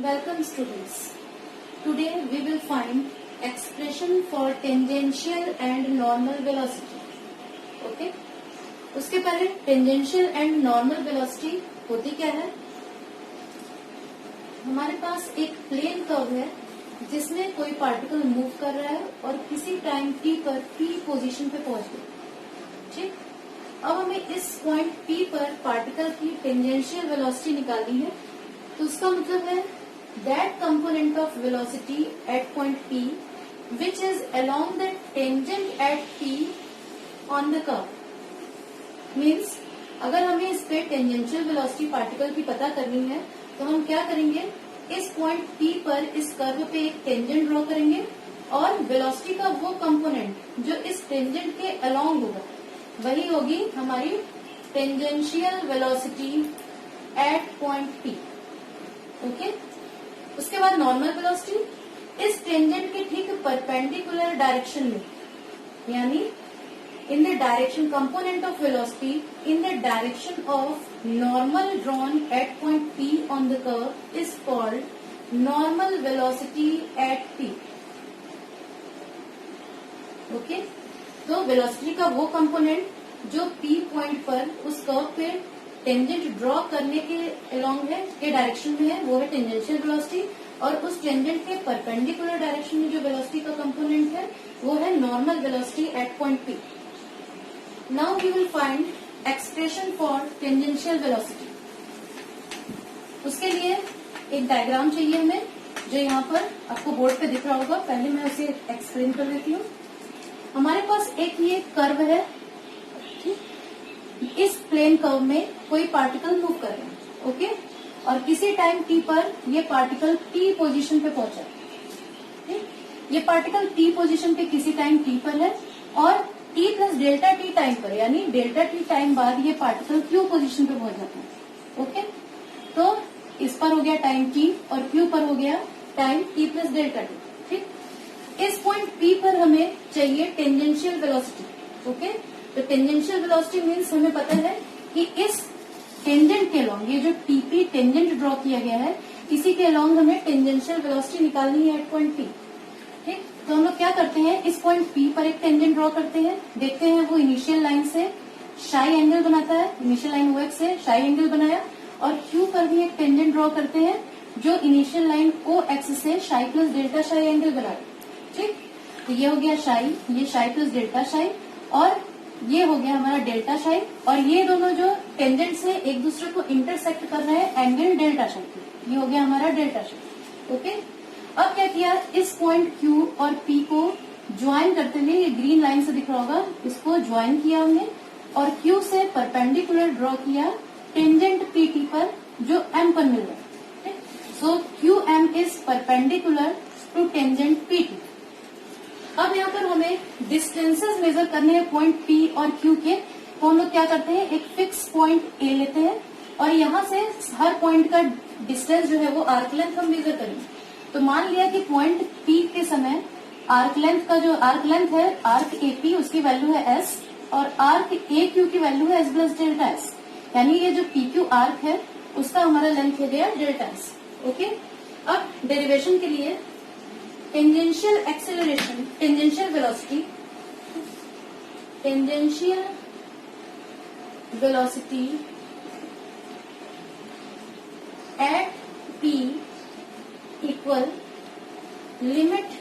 Welcome students. Today we will find expression for tangential and normal velocity. Okay? उसके पहले tangential and normal velocity होती क्या है? हमारे पास एक प्लेन कर्व है जिसमें कोई पार्टिकल मूव कर रहा है और किसी टाइम t पर p पोजीशन पे पहुंच गया. ठीक. अब हमें इस पॉइंट p पर पार्टिकल की टेंजेंशियल वेलोसिटी निकालनी है. तो उसका मतलब है that component of velocity at point p which is along the tangent at p on the curve. Means अगर हमें इस पे टेंजेंशियल वेलोसिटी पार्टिकल की पता करनी है तो हम क्या करेंगे, इस पॉइंट P पर इस कर्व पे एक टेंजेंट ड्रॉ करेंगे और वेलोसिटी का वो कंपोनेंट जो इस टेंजेंट के अलोंग होगा वही होगी हमारी tangential velocity eight point P. Okay. उसके बाद नॉर्मल वेलोसिटी इस टेंजेंट के ठीक परपेंडिकुलर डायरेक्शन में, यानी in the direction component of velocity in the direction of normal drawn at point P on the curve is called normal velocity at P. Okay? तो velocity का वो component जो P point पर उस curve पे tangent draw करने के along है, के डायरेक्शन में है, वो है टेंजेंशियल वेलोसिटी. और उस टेंजेंट के परपेंडिकुलर डायरेक्शन में जो वेलोसिटी का कंपोनेंट है वो है normal velocity at point P. Now we will find expression for tangential velocity. उसके लिए एक डायग्राम चाहिए हमें जो यहाँ पर आपको बोर्ड पे दिख रहा होगा. पहले मैं उसे एक्सप्लेन कर देती हूँ. हमारे पास एक ये कर्व है. ठीक. इस प्लेन कर्व में कोई पार्टिकल मूव कर रहे हैं. ओके. और किसी टाइम t पर ये पार्टिकल t पोजीशन पे पहुंचा. ठीक. ये पार्टिकल t पोजीशन पे किसी टाइम t पर है और t plus delta t time पर, यानी डेल्टा t टाइम बाद ये पार्टिकल q पोजीशन पे पहुंच जाता है. ओके. तो इस पर हो गया टाइम t और q पर हो गया time t plus delta t. ठीक. इस पॉइंट p पर हमें चाहिए टेंजेंशियल वेलोसिटी. ओके. तो टेंजेंशियल वेलोसिटी मीन्स हमें पता है कि इस टेंजेंट के अलोंग, ये जो टीपी टेंजेंट ड्रॉ किया गया है, इसी के अलोंग हमें टेंजेंशियल वेलोसिटी निकालनी है एट पॉइंट p. ठीक. तो हम लोग क्या करते हैं, इस पॉइंट P पर एक टेंजेंट ड्रॉ करते हैं. देखते हैं वो इनिशियल लाइन से शाई एंगल बनाता है. इनिशियल लाइन OX से शाई एंगल बनाया. और Q पर भी एक टेंजेंट ड्रॉ करते हैं जो इनिशियल लाइन OX से शाई प्लस डेल्टा शाई एंगल बनाए. ठीक. तो ये हो गया शाई, ये शाई प्लस डेल्टा शाई, और ये हो गया हमारा डेल्टा शाई. और ये दोनों जो टेंजेंट से एक दूसरे को इंटरसेक्ट कर रहे हैं एंगल डेल्टा शाई, ये हो गया हमारा डेल्टा शाई. ओके. अब क्या किया, इस पॉइंट Q और P को ज्वाइन करते हुए, ये ग्रीन लाइन से दिख रहा होगा, इसको ज्वाइन किया हमने और Q से परपेंडिकुलर ड्रॉ किया टेंजेंट PT पर जो M पर मिल रहा है. So QM is perpendicular to tangent PT. अब यहाँ पर हमें डिस्टेंसेस मेजर करने हैं पॉइंट P और Q के. तो हम लोग क्या करते हैं, एक फिक्स पॉइंट A लेते हैं और यहाँ से हर पॉइंट का डिस्टेंस जो है वो आर्क लेंथ हम मेजर करेंगे. तो मान लिया कि पॉइंट P के समय आर्क लेंथ का जो आर्क लेंथ है आर्क AP, उसकी वैल्यू है S और आर्क AQ की वैल्यू है S प्लस डेल्टा S. यानी ये जो PQ आर्क है उसका हमारा लेंथ हो गया डेल्टा S. ओके. अब डेरिवेशन के लिए tangential acceleration, tangential velocity, tangential velocity at P equal limit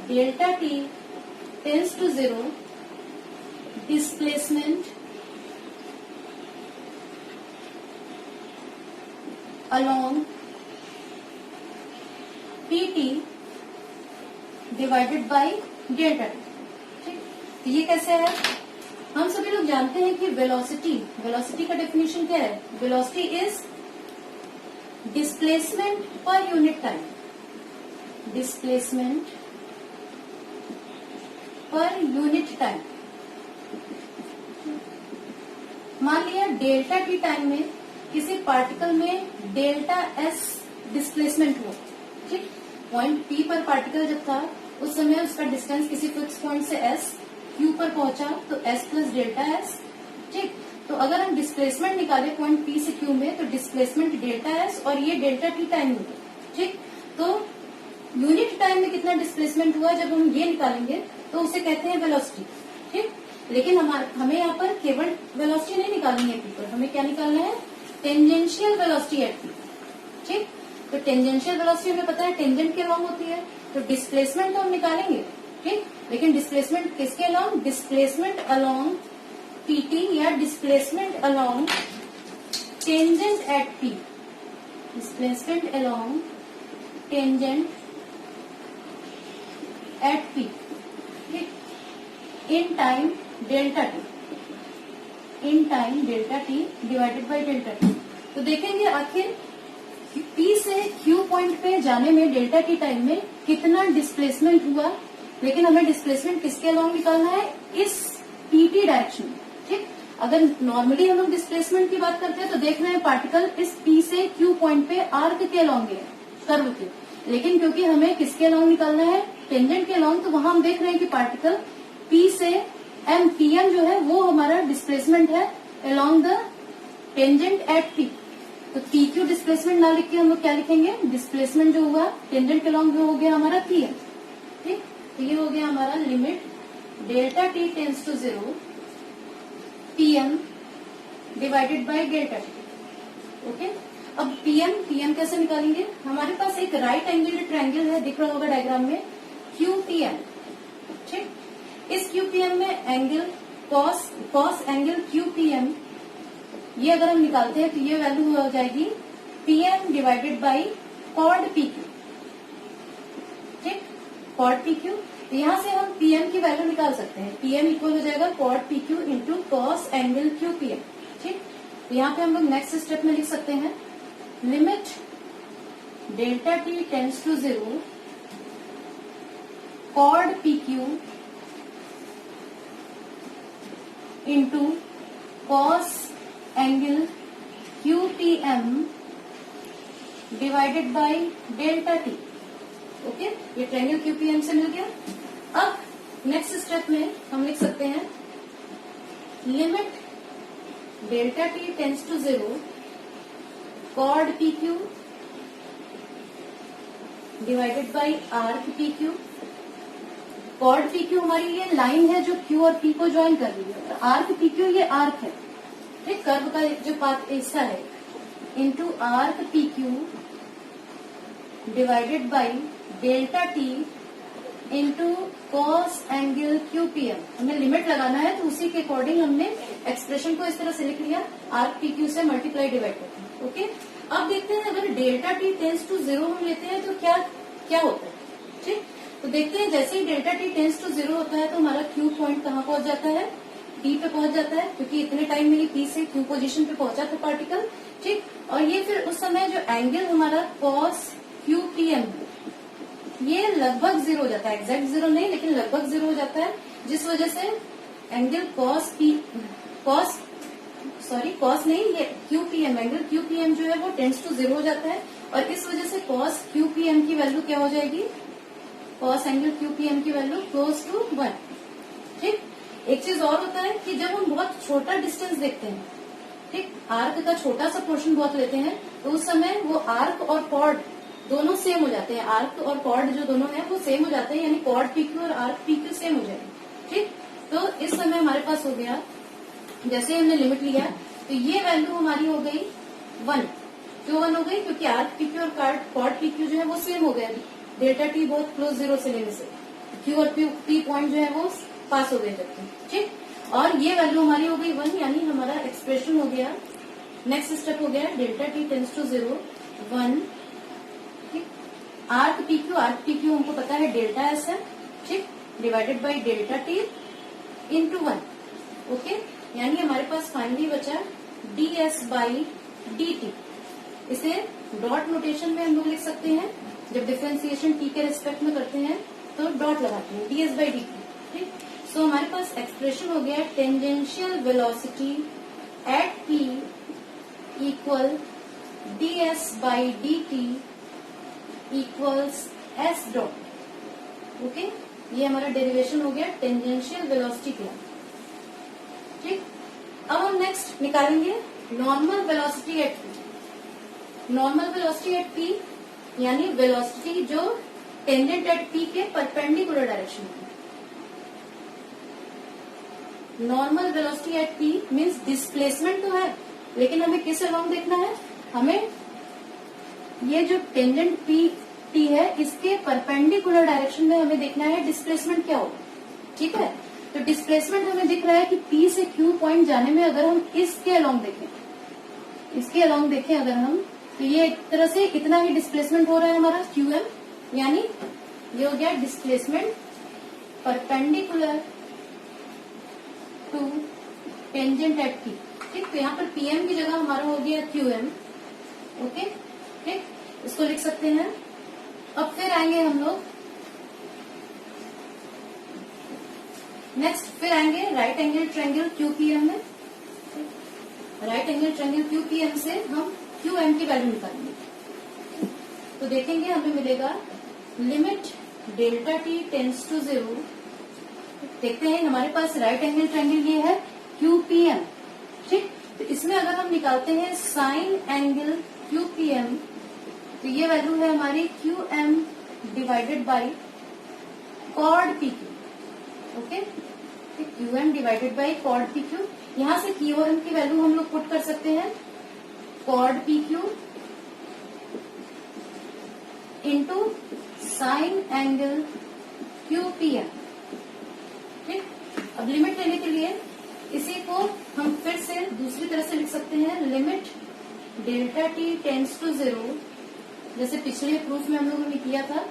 delta t tends to 0 displacement along pt divided by delta t. ठीक. ये कैसे है, हम सभी लोग जानते हैं कि वेलोसिटी का डेफिनेशन क्या है. Velocity is displacement per unit time. Displacement per unit time. मान लिया डेल्टा टी टाइम में किसी पार्टिकल में डेल्टा एस डिस्प्लेसमेंट हुआ. ठीक. पॉइंट P पर पार्टिकल जब था उस समय उसका डिस्टेंस किसी फिक्स पॉइंट से S Q पर पहुंचा तो S प्लस डेल्टा S. ठीक. तो अगर हम डिस्प्लेसमेंट निकाले पॉइंट P से Q में तो डिस्प्लेसमेंट डेल्टा S और ये डेल्टा T टाइम होगा. ठीक, तो यूनिट टाइम में कितना डिस्प्लेसमेंट हुआ जब हम ये निकालेंगे तो उसे कहते हैं वेलोसिटी। ठीक, लेकिन हमें यहाँ पर केवल वेलोसिटी नहीं निकालनी है पी पर, हमें क्या निकालना है, टेंजेंशियल वेलोसिटी एट पी। ठीक, तो टेंजेंशियल वेलोसिटी हमें पता है टेंजेंट के अलॉन्ग होती है, तो डिस्प्लेसमेंट तो हम निकालेंगे। ठीक, लेकिन डिस्प्लेसमेंट किसके अलॉन्ग, डिस्प्लेसमेंट अलॉन्ग पीटी या displacement along tangent at P, displacement along tangent at P. ठीक, in time delta t, in time delta t divided by delta t. तो देखेंगे आखिर पी से क्यू पॉइंट पे जाने में डेल्टा टी टाइम में कितना डिस्प्लेसमेंट हुआ, लेकिन हमें डिस्प्लेसमेंट किसके अलॉन्ग निकालना है, इस पीटी डायरेक्शन में। ठीक, अगर नॉर्मली हम लोग डिस्प्लेसमेंट की बात करते हैं तो देख रहे हैं पार्टिकल इस पी से क्यू पॉइंट पे आर्क के अलॉन्ग है, कर्व के, लेकिन क्योंकि हमें किसके अलॉन्ग निकालना है, टेंजेंट के अलॉन्ग, तो वहां हम देख रहे हैं कि पार्टिकल पी से एम, पीएम जो है वो हमारा डिस्प्लेसमेंट है along the tangent at P. तो पी क्यू डिस्प्लेसमेंट ना लिख के हम लोग क्या लिखेंगे, डिस्प्लेसमेंट जो हुआ टेंजेंट के अलॉन्ग जो हो गया हमारा पीएम। ठीक, तो ये हो गया हमारा limit delta T tends to 0 PM divided by delta T. Okay, अब पीएम कैसे निकालेंगे, हमारे पास एक राइट एंगल ट्रायंगल है, दिख रहा होगा डायग्राम में, क्यूपीएम। ठीक, इस क्यूपीएम में एंगल कॉस एंगल क्यूपीएम, ये अगर हम निकालते हैं तो ये वैल्यू हो जाएगी पीएम डिवाइडेड बाई कॉड पीक्यू। ठीक, कॉड पीक्यू, तो यहाँ से हम पीएम की वैल्यू निकाल सकते हैं, पीएम इक्वल हो जाएगा कॉड PQ into cos angle QPM. ठीक, तो यहाँ पे हम लोग नेक्स्ट स्टेप में लिख सकते हैं limit delta T tends to 0 कॉड PQ into cos angle QPM divided by delta T. Okay, ये ट्रायंगल क्यूपीएम से मिल गया। अब नेक्स्ट स्टेप में हम लिख सकते हैं limit delta T tends to 0 कॉड PQ divided by arc PQ. कॉड पीक्यू हमारी ये लाइन है जो क्यू और पी को ज्वाइन कर रही है, और आर्क पीक्यू ये आर्क है, ठीक, कर्व का जो पाथ ऐसा है, into arc PQ divided by delta t into cos angle QPM. हमें लिमिट लगाना है तो उसी के अकॉर्डिंग हमने एक्सप्रेशन को इस तरह से लिख लिया, आर्क पीक्यू से मल्टीप्लाई डिवाइड करते हैं। ओके, अब देखते हैं अगर डेल्टा टी टेंस टू 0 हम लेते हैं तो क्या क्या होता है। ठीक, तो देखते हैं जैसे ही डेल्टा टी टेंस टू 0 होता है तो हमारा क्यू पॉइंट कहाँ पहुंच जाता है, टी पे पहुंच जाता है, क्योंकि इतने टाइम में ये पी से क्यू पोजीशन पे पहुंचा था पार्टिकल। ठीक, और ये फिर उस समय जो एंगल हमारा कॉस क्यू पी एम ये लगभग 0 हो जाता है, एग्जैक्ट 0 नहीं लेकिन लगभग 0 हो जाता है, जिस वजह से एंगल कॉस नहीं, ये क्यूपीएम एंगल क्यूपीएम जो है वो टेंस टू 0 हो जाता है, और इस वजह से कॉस क्यूपीएम की वैल्यू क्या हो जाएगी, कॉस एंगल क्यूपीएम की वैल्यू क्लोज टू 1। ठीक, एक चीज और होता है कि जब हम बहुत छोटा डिस्टेंस देखते हैं, ठीक, आर्क का छोटा सा पोर्शन बहुत लेते हैं, तो उस समय वो आर्क और कॉर्ड दोनों सेम हो जाते हैं, आर्क और कॉर्ड जो दोनों हैं वो सेम हो जाते हैं, यानी कॉर्ड पीक्यू और आर्क पीक्यू सेम हो जाएंगे। ठीक, तो इस समय हमारे पास हो गया, जैसे हमने लिमिट लिया तो ये वैल्यू हमारी हो गई 1। क्यों 1 हो गई, क्योंकि आर्क पीक्यू और कॉर्ड पीक्यू जो है वो सेम हो गया, डेल्टा टी बहुत क्लोज 0 से लेने से क्यू और पी पॉइंट जो है वो पास हो गए जबकि। ठीक, और ये वैल्यू हमारी हो गई 1, यानी हमारा एक्सप्रेशन हो गया, नेक्स्ट स्टेप हो गया डेल्टा टी टेंस टू 0 1। ठीक, आर्क पीक्यू हमको पता है डेल्टा एस है, ठीक, divided by delta t into 1। Okay, यानी हमारे पास फाइनली बचा D S by D T. इसे डॉट नोटेशन में हम लोग लिख सकते हैं, जब डिफरेंशिएशन टी के रिस्पेक्ट में करते हैं तो डॉट लगाते हैं, D S by D T. ठीक, सो हमारे पास एक्सप्रेशन हो गया tangential velocity eight P equal D S by D T equals S dot. Okay, ये हमारा डेरिवेशन हो गया टेंजेंशियल वेलोसिटी का। ठीक, अब हम नेक्स्ट निकालेंगे normal velocity at P. Normal velocity at P यानी वेलोसिटी जो टेंजेंट एट पी के परपेंडिकुलर डायरेक्शन में। Normal velocity at P means displacement तो है, लेकिन हमें किस अलोंग देखना है, हमें ये जो टेंजेंट पी टी है इसके परपेंडिकुलर डायरेक्शन में हमें देखना है डिस्प्लेसमेंट क्या होगा। ठीक है, तो डिस्प्लेसमेंट हमें दिख रहा है कि पी से क्यू पॉइंट जाने में अगर हम इसके अलोंग देखें अगर हम, तो ये एक तरह से इतना ही डिस्प्लेसमेंट हो रहा है हमारा क्यू एम, यानी ये हो गया displacement perpendicular to tangent at P. ठीक, तो यहाँ पर पीएम की जगह हमारा हो गया क्यू एम। ओके, ठीक, इसको लिख सकते हैं। अब फिर आएंगे हम लोग नेक्स्ट, फिर आएंगे राइट एंगल ट्रायंगल क्यूपीएम में। राइट एंगल ट्रायंगल क्यूपीएम से हम क्यूएम की वैल्यू निकालेंगे। तो देखेंगे हमें मिलेगा limit delta T tends to 0। देखते हैं हमारे पास राइट एंगल ट्रायंगल ये है क्यूपीएम। ठीक, तो इसमें अगर हम निकालते हैं साइन एंगल क्यूपीएम, तो ये वैल्यू है हमारी क्यूएम डिवाइडेड बाई कॉड P Q. Okay, QM divided by कॉड पी क्यू। यहां से क्यूएम की वैल्यू हम लोग पुट कर सकते हैं कॉड P Q into sine angle QPM. ठीक, अब लिमिट लेने के लिए इसी को हम फिर से दूसरी तरह से लिख सकते हैं, limit delta T tends to 0। जैसे पिछले प्रूफ में हम लोगों ने किया था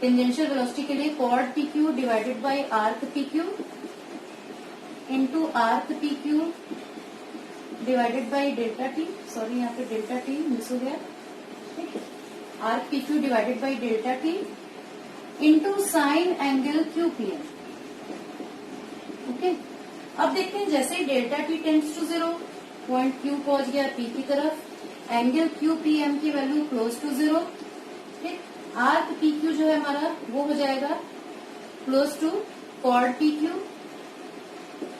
टेंजेंशियल वेलोसिटी के लिए, कॉड P Q divided by arc P Q into arc P Q divided by delta t. Sorry, यहाँ पे डेल्टा टी मिस हो गया। Arc P Q divided by delta t into sine angle QPM. Okay, अब देखते हैं जैसे ही delta T tends to 0, point Q पहुंच गया पी की तरफ, एंगल क्यू पी एम की वैल्यू क्लोज टू 0। ठीक, आर्क पी क्यू जो है हमारा वो हो जाएगा क्लोज टू कॉड पी क्यू।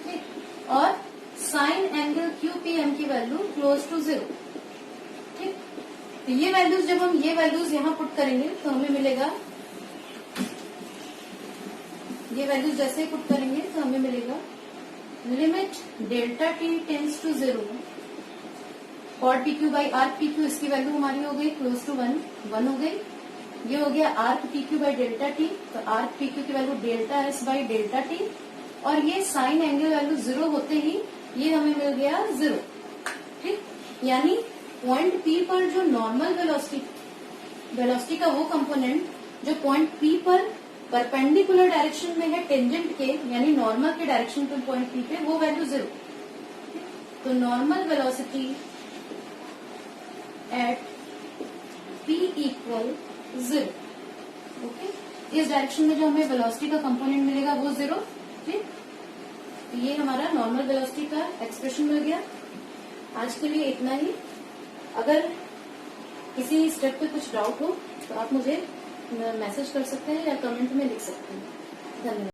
ठीक, और sine angle Q P M की वैल्यू क्लोज टू 0। ठीक, तो ये वैल्यूज जब हम ये वैल्यूज यहाँ पुट करेंगे तो हमें मिलेगा, ये वैल्यूज जैसे ही पुट करेंगे तो हमें मिलेगा limit delta T tends to 0 कॉड P Q by arc P Q, इसकी वैल्यू हमारी हो गई क्लोज टू 1 हो गई। ये हो गया arc P Q by delta t, तो आर्क पी क्यू की value delta S by delta T, और ये साइन एंगल वैल्यू 0 होते ही ये हमें मिल गया 0। ठीक, यानी पॉइंट पी पर जो नॉर्मल वेलोसिटी का वो कंपोनेंट जो पॉइंट पी पर परपेंडिकुलर डायरेक्शन में है टेंजेंट के, यानी नॉर्मल के डायरेक्शन पे पॉइंट पी पे, वो वैल्यू 0। तो normal velocity at p equal 0। Okay, इस डायरेक्शन में जो हमें वेलोसिटी का कंपोनेंट मिलेगा वो 0। ठीक, तो ये हमारा नॉर्मल वेलोसिटी का एक्सप्रेशन मिल गया। आज के लिए इतना ही। अगर किसी स्टेप पे कुछ डाउट हो तो आप मुझे मैसेज कर सकते हैं या कमेंट में लिख सकते हैं। धन्यवाद।